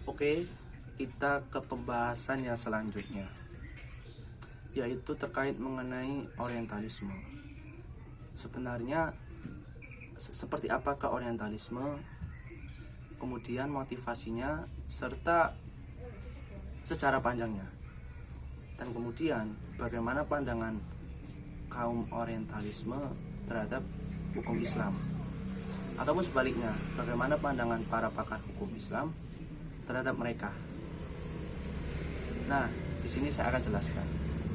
Oke, kita ke pembahasan yang selanjutnya, yaitu terkait mengenai orientalisme. Sebenarnya seperti apakah orientalisme, kemudian motivasinya, serta secara panjangnya. Dan kemudian bagaimana pandangan kaum orientalisme terhadap hukum Islam, ataupun sebaliknya, bagaimana pandangan para pakar hukum Islam terhadap mereka. Nah, di sini saya akan jelaskan.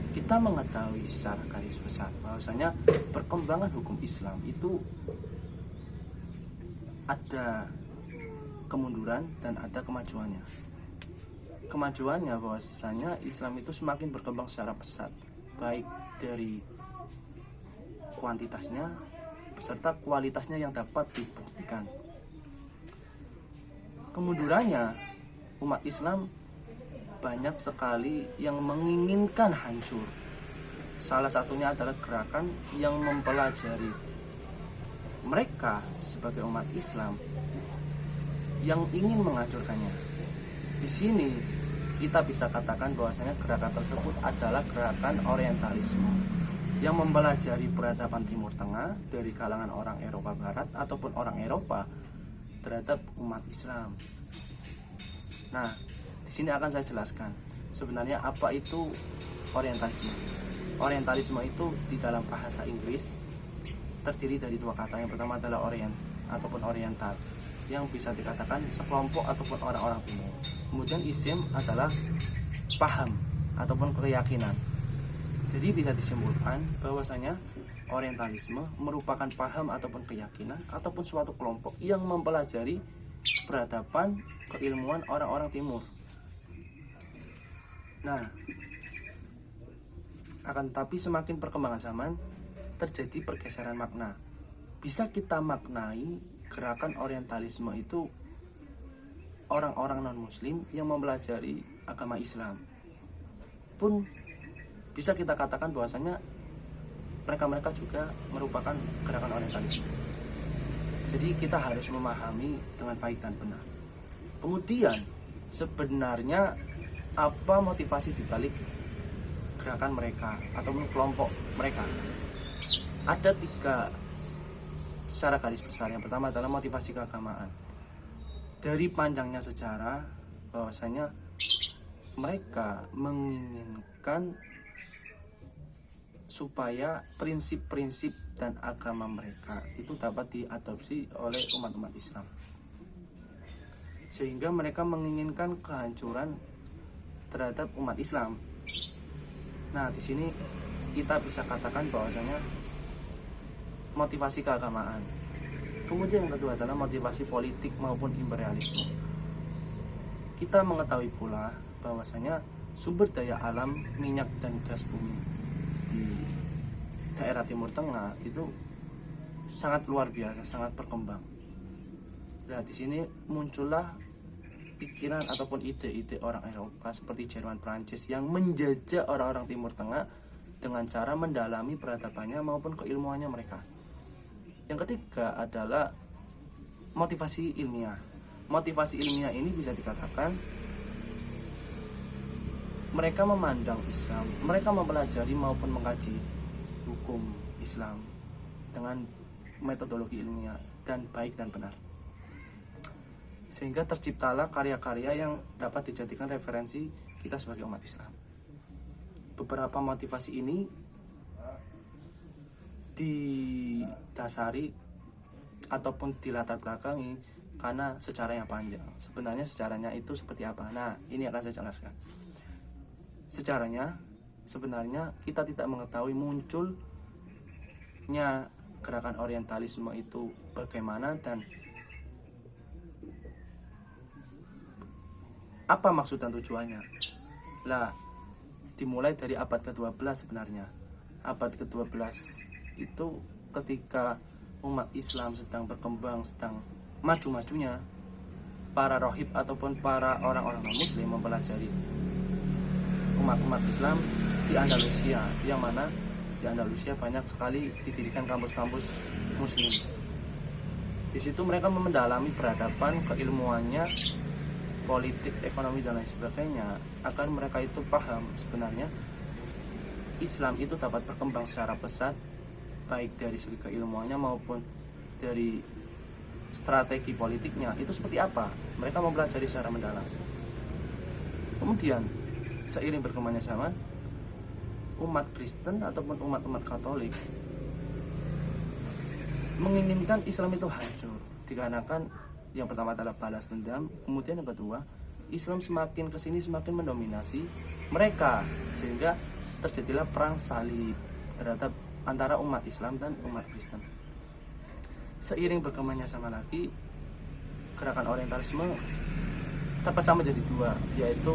Kita mengetahui secara garis besar bahwasanya perkembangan hukum Islam itu ada kemunduran dan ada kemajuannya. Kemajuannya bahwasanya Islam itu semakin berkembang secara pesat, baik dari kuantitasnya beserta kualitasnya yang dapat dibuktikan. Kemundurannya, umat Islam banyak sekali yang menginginkan hancur. Salah satunya adalah gerakan yang mempelajari mereka sebagai umat Islam yang ingin menghancurkannya. Di sini kita bisa katakan bahwasanya gerakan tersebut adalah gerakan orientalisme yang mempelajari peradaban Timur Tengah dari kalangan orang Eropa Barat ataupun orang Eropa terhadap umat Islam. Nah, di sini akan saya jelaskan sebenarnya apa itu orientalisme. Orientalisme itu di dalam bahasa Inggris terdiri dari dua kata. Yang pertama adalah orient ataupun oriental, yang bisa dikatakan sekelompok ataupun orang-orang timur. Kemudian isim adalah paham ataupun keyakinan. Jadi bisa disimpulkan bahwasanya orientalisme merupakan paham ataupun keyakinan ataupun suatu kelompok yang mempelajari peradaban keilmuan orang-orang timur. Nah, akan tetapi semakin perkembangan zaman terjadi pergeseran makna. Bisa kita maknai gerakan orientalisme itu orang-orang non-muslim yang mempelajari agama Islam pun bisa kita katakan bahwasanya mereka juga merupakan gerakan orientalisme. Jadi kita harus memahami dengan baik dan benar. Kemudian sebenarnya apa motivasi dibalik gerakan mereka ataupun kelompok mereka? Ada tiga secara garis besar. Yang pertama adalah motivasi keagamaan. Dari panjangnya sejarah bahwasanya mereka menginginkan supaya prinsip-prinsip dan agama mereka itu dapat diadopsi oleh umat-umat Islam, sehingga mereka menginginkan kehancuran terhadap umat Islam. Nah, di sini kita bisa katakan bahwasanya motivasi keagamaan. Kemudian yang kedua adalah motivasi politik maupun imperialisme. Kita mengetahui pula bahwasanya sumber daya alam minyak dan gas bumi di daerah Timur Tengah itu sangat luar biasa, sangat berkembang. Nah, di sini muncullah pikiran ataupun ide-ide orang Eropa seperti Jerman, Prancis yang menjajah orang-orang Timur Tengah dengan cara mendalami peradabannya maupun keilmuannya mereka. Yang ketiga adalah motivasi ilmiah. Motivasi ilmiah ini bisa dikatakan mereka memandang Islam, mereka mempelajari maupun mengkaji hukum Islam dengan metodologi ilmiah dan baik dan benar, sehingga terciptalah karya-karya yang dapat dijadikan referensi kita sebagai umat Islam. Beberapa motivasi ini didasari ataupun dilatar belakangi karena sejarah yang panjang. Sebenarnya sejarahnya itu seperti apa? Nah, ini akan saya jelaskan. Sejarahnya sebenarnya kita tidak mengetahui munculnya gerakan orientalisme itu bagaimana dan apa maksud dan tujuannya. Lah, dimulai dari abad ke-12 sebenarnya. Abad ke-12 itu ketika umat Islam sedang berkembang, sedang maju-majunya, para rohib ataupun para orang-orang non-muslim mempelajari umat-umat Islam di Andalusia, yang mana di Andalusia banyak sekali didirikan kampus-kampus muslim. Di situ mereka mendalami peradaban keilmuannya politik, ekonomi dan lain sebagainya, agar mereka itu paham sebenarnya Islam itu dapat berkembang secara pesat, baik dari segi keilmuannya maupun dari strategi politiknya itu seperti apa. Mereka mempelajari secara mendalam. Kemudian seiring berkembangnya zaman, umat Kristen ataupun umat-umat Katolik menginginkan Islam itu hancur, dikarenakan yang pertama adalah balas dendam, kemudian yang kedua, Islam semakin kesini semakin mendominasi mereka, sehingga terjadilah perang salib terhadap antara umat Islam dan umat Kristen. Seiring berkembangnya zaman lagi, gerakan orientalisme terpecah menjadi dua, yaitu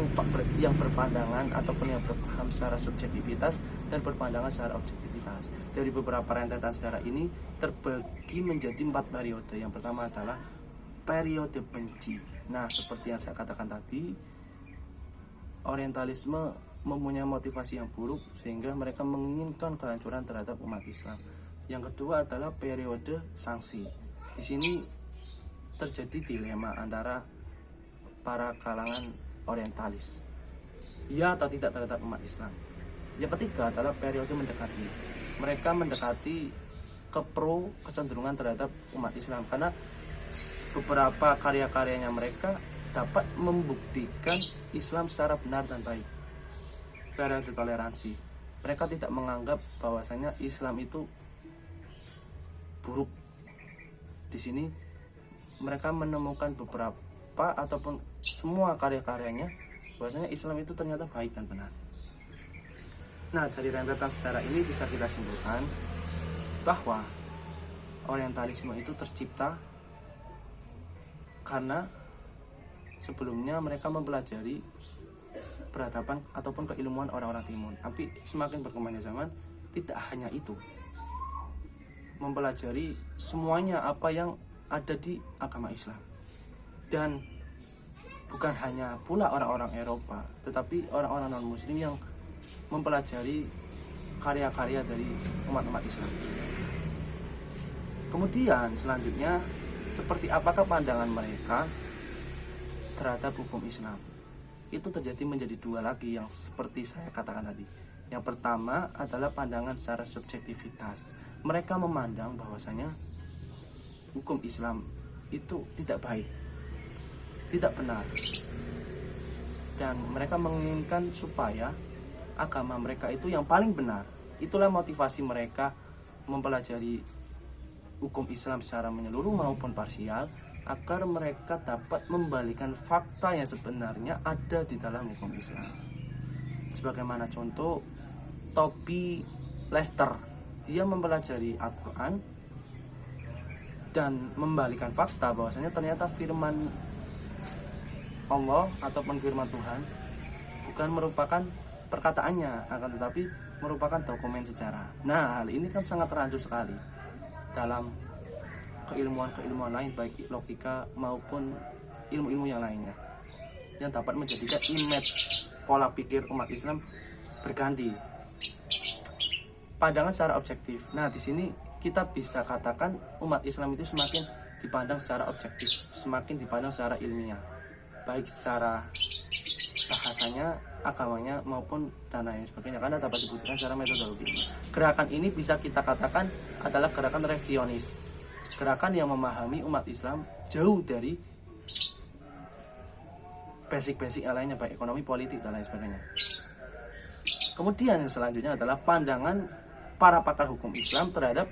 yang berpandangan ataupun yang berpaham secara subjektivitas dan berpandangan secara objektivitas. Dari beberapa rentetan sejarah ini terbagi menjadi 4 periode. Yang pertama adalah periode benci. Nah, seperti yang saya katakan tadi, orientalisme mempunyai motivasi yang buruk sehingga mereka menginginkan kehancuran terhadap umat Islam. Yang kedua adalah periode sanksi. Di sini terjadi dilema antara para kalangan orientalis, ya atau tidak terhadap umat Islam. Yang ketiga adalah periode mendekati. Mereka mendekati kecenderungan terhadap umat Islam karena beberapa karya-karyanya mereka dapat membuktikan Islam secara benar dan baik. Periode toleransi. Mereka tidak menganggap bahwasanya Islam itu buruk. Di sini mereka menemukan beberapa ataupun semua karya-karyanya bahwasanya Islam itu ternyata baik dan benar. Nah, dari rentetan sejarah ini bisa kita simpulkan bahwa orientalisme itu tercipta karena sebelumnya mereka mempelajari peradaban ataupun keilmuan orang-orang timur. Tapi semakin berkembangnya zaman, tidak hanya itu, mempelajari semuanya apa yang ada di agama Islam. Dan bukan hanya pula orang-orang Eropa, tetapi orang-orang non-muslim yang mempelajari karya-karya dari umat-umat Islam. Kemudian selanjutnya, seperti apakah pandangan mereka terhadap hukum Islam? Itu terjadi menjadi dua lagi yang seperti saya katakan tadi. Yang pertama adalah pandangan secara subjektivitas. Mereka memandang bahwasanya hukum Islam itu tidak baik, tidak benar, dan mereka menginginkan supaya agama mereka itu yang paling benar. Itulah motivasi mereka mempelajari hukum Islam secara menyeluruh maupun parsial, agar mereka dapat membalikan fakta yang sebenarnya ada di dalam hukum Islam. Sebagaimana contoh Toby Lester, dia mempelajari Al-Quran dan membalikan fakta bahwasanya ternyata firman Allah ataupun firman Tuhan bukan merupakan perkataannya, akan tetapi merupakan dokumen sejarah. Nah, hal ini kan sangat rancu sekali dalam keilmuan lain, baik logika maupun ilmu-ilmu yang lainnya, yang dapat menjadikan image pola pikir umat Islam berganti. Pandangan secara objektif. Nah, di sini kita bisa katakan umat Islam itu semakin dipandang secara objektif, semakin dipandang secara ilmiah, baik secara bahasanya, agamanya maupun dan lain sebagainya, karena dapat dibuktikan secara metodologi. Gerakan ini bisa kita katakan adalah gerakan revisionis, gerakan yang memahami umat Islam jauh dari basic-basic yang lainnya, baik ekonomi, politik dan lain sebagainya. Kemudian yang selanjutnya adalah pandangan para pakar hukum Islam terhadap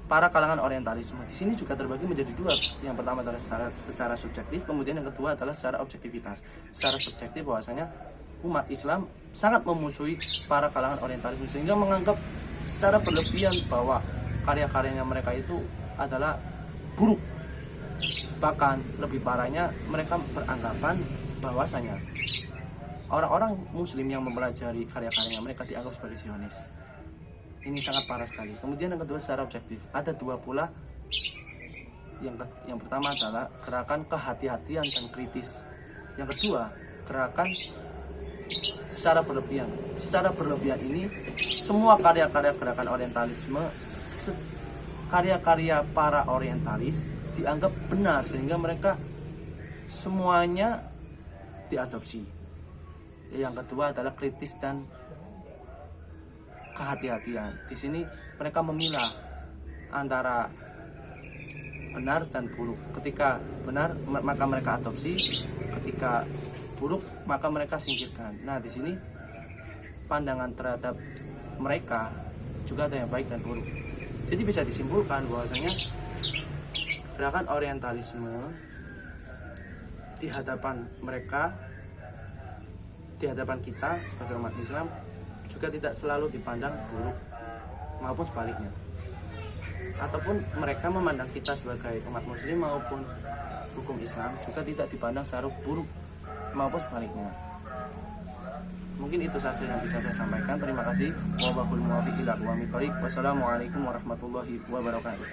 para kalangan orientalisme. Di sini juga terbagi menjadi dua. Yang pertama adalah secara subjektif, kemudian yang kedua adalah secara objektivitas. Secara subjektif bahwasanya umat Islam sangat memusuhi para kalangan orientalisme, sehingga menganggap secara berlebihan bahwa karya-karyanya mereka itu adalah buruk. Bahkan lebih parahnya, mereka beranggapan bahwasanya orang-orang muslim yang mempelajari karya-karyanya mereka dianggap sebagai Zionis. Ini sangat parah sekali. Kemudian yang kedua secara objektif, ada dua pula. Yang pertama adalah gerakan kehati-hatian dan kritis. Yang kedua, gerakan secara berlebihan. Secara berlebihan ini, semua karya-karya gerakan orientalisme, karya-karya para orientalis dianggap benar, sehingga mereka semuanya diadopsi. Yang kedua adalah kritis dan kehati-hatian. Di sini mereka memilah antara benar dan buruk. Ketika benar maka mereka adopsi, ketika buruk maka mereka singkirkan. Nah, di sini pandangan terhadap mereka juga ada yang baik dan buruk. Jadi bisa disimpulkan bahwasanya gerakan orientalisme di hadapan mereka, di hadapan kita sebagai umat Islam juga tidak selalu dipandang buruk maupun sebaliknya. Ataupun mereka memandang kita sebagai umat muslim maupun hukum Islam juga tidak dipandang secara buruk maupun sebaliknya. Mungkin itu saja yang bisa saya sampaikan. Terima kasih. Wassalamualaikum warahmatullahi wabarakatuh.